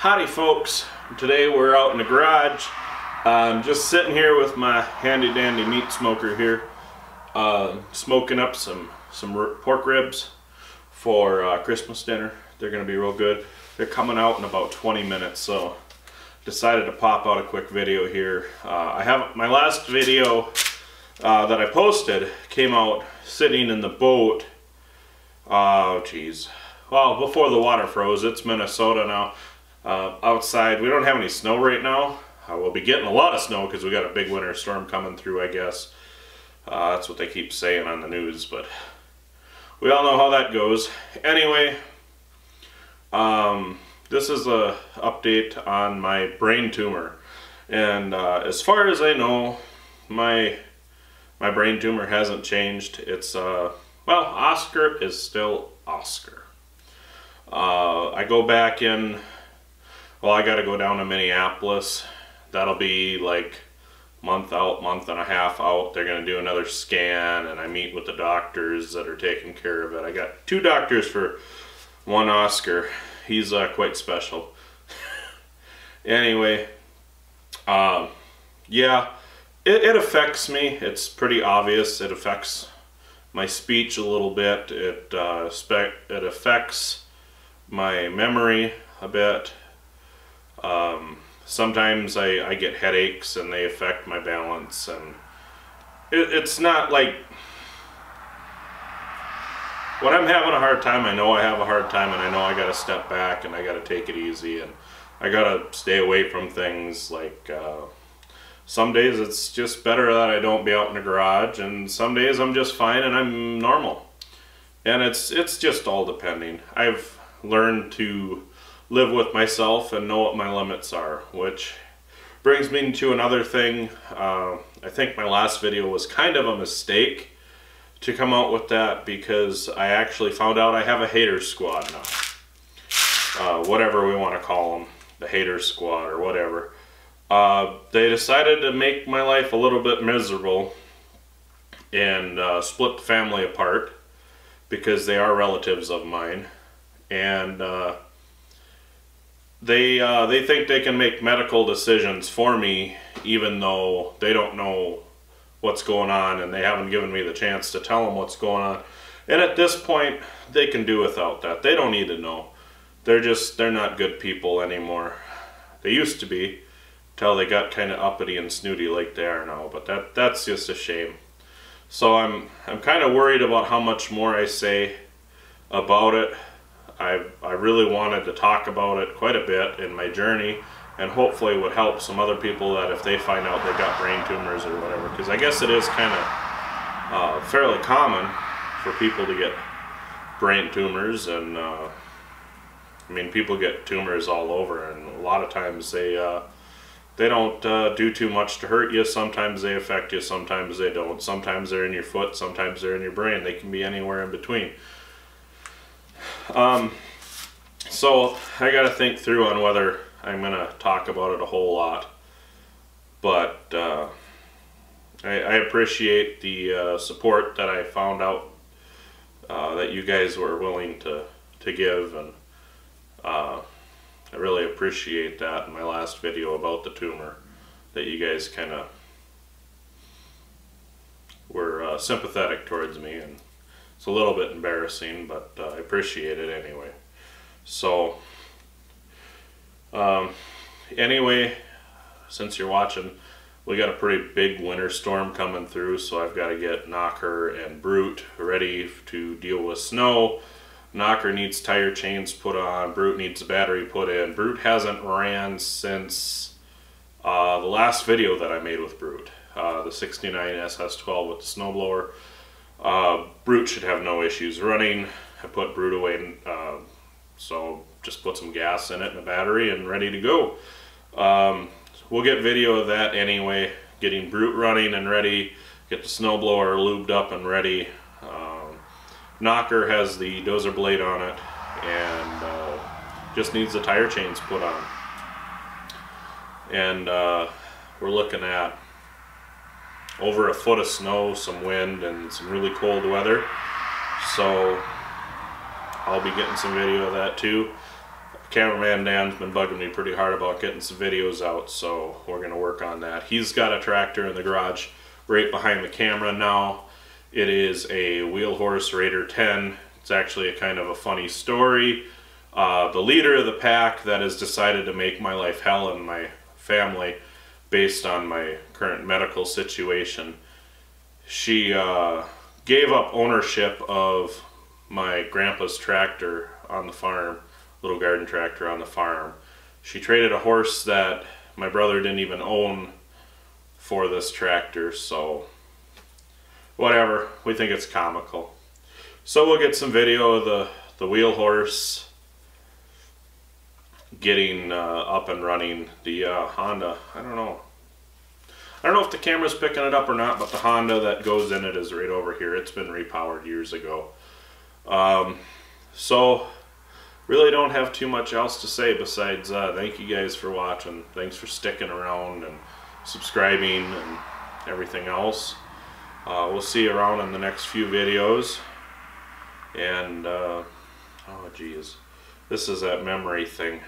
Howdy folks, today we're out in the garage. I'm just sitting here with my handy dandy meat smoker here, smoking up some pork ribs for Christmas dinner. They're gonna be real good. They're coming out in about 20 minutes, so decided to pop out a quick video here. I have my last video that I posted came out sitting in the boat. Oh geez, well, before the water froze. It's Minnesota now. Outside, we don't have any snow right now. We'll be getting a lot of snow because we got a big winter storm coming through, I guess. That's what they keep saying on the news, but we all know how that goes. Anyway, this is a update on my brain tumor, and as far as I know, my brain tumor hasn't changed. It's well, Oscar is still Oscar. I go back in. Well, I got to go down to Minneapolis. That'll be like month out, month and a half out. They're going to do another scan, and I meet with the doctors that are taking care of it. I got two doctors for one Oscar. He's quite special. Anyway, yeah, it affects me. It's pretty obvious. It affects my speech a little bit. It affects my memory a bit. Sometimes I get headaches and they affect my balance, and it's not like when I'm having a hard time, I know I have a hard time, and I know I gotta step back and I gotta take it easy, and I gotta stay away from things like some days it's just better that I don't be out in the garage, and some days I'm just fine and I'm normal, and it's just all depending. I've learned to live with myself and know what my limits are, which brings me to another thing. I think my last video was kind of a mistake to come out with that, because I actually found out I have a hater squad now. Whatever we want to call them, the hater squad or whatever. They decided to make my life a little bit miserable and split the family apart, because they are relatives of mine, and they think they can make medical decisions for me, even though they don't know what's going on, and they haven't given me the chance to tell them what's going on. And at this point, they can do without that. They don't need to know. They're not good people anymore. They used to be, till they got kind of uppity and snooty like they are now, but that's just a shame. So I'm kind of worried about how much more I say about it. I really wanted to talk about it quite a bit in my journey, and hopefully it would help some other people that if they find out they got brain tumors or whatever, because I guess it is kind of fairly common for people to get brain tumors, and I mean, people get tumors all over, and a lot of times they don't do too much to hurt you. Sometimes they affect you, sometimes they don't. Sometimes they're in your foot, sometimes they're in your brain. They can be anywhere in between. So I got to think through on whether I'm going to talk about it a whole lot, but I appreciate the support that I found out that you guys were willing to give, and I really appreciate that in my last video about the tumor, that you guys kind of were sympathetic towards me, and it's a little bit embarrassing, but I appreciate it anyway. So, anyway, since you're watching, we got a pretty big winter storm coming through, so I've got to get Knocker and Brute ready to deal with snow. Knocker needs tire chains put on, Brute needs a battery put in. Brute hasn't ran since the last video that I made with Brute, the 69 SS12 with the snowblower. Brute should have no issues running. I put Brute away, so just put some gas in it and a battery and ready to go. We'll get video of that anyway, getting Brute running and ready, get the snowblower lubed up and ready. Knocker has the dozer blade on it, and just needs the tire chains put on. And we're looking at over a foot of snow, some wind, and some really cold weather. So I'll be getting some video of that too. cameraman Dan's been bugging me pretty hard about getting some videos out, so we're going to work on that. He's got a tractor in the garage right behind the camera now. It is a Wheel Horse Raider 10. It's actually a kind of a funny story. The leader of the pack that has decided to make my life hell and my family based on my current medical situation, she gave up ownership of my grandpa's tractor on the farm, little garden tractor on the farm. She traded a horse that my brother didn't even own for this tractor, so whatever, we think it's comical. So we'll get some video of the Wheel Horse getting up and running. The Honda, I don't know if the camera's picking it up or not, but the Honda that goes in it is right over here. It's been repowered years ago. So really don't have too much else to say besides thank you guys for watching. Thanks for sticking around and subscribing and everything else. We'll see you around in the next few videos. And oh geez, this is that memory thing.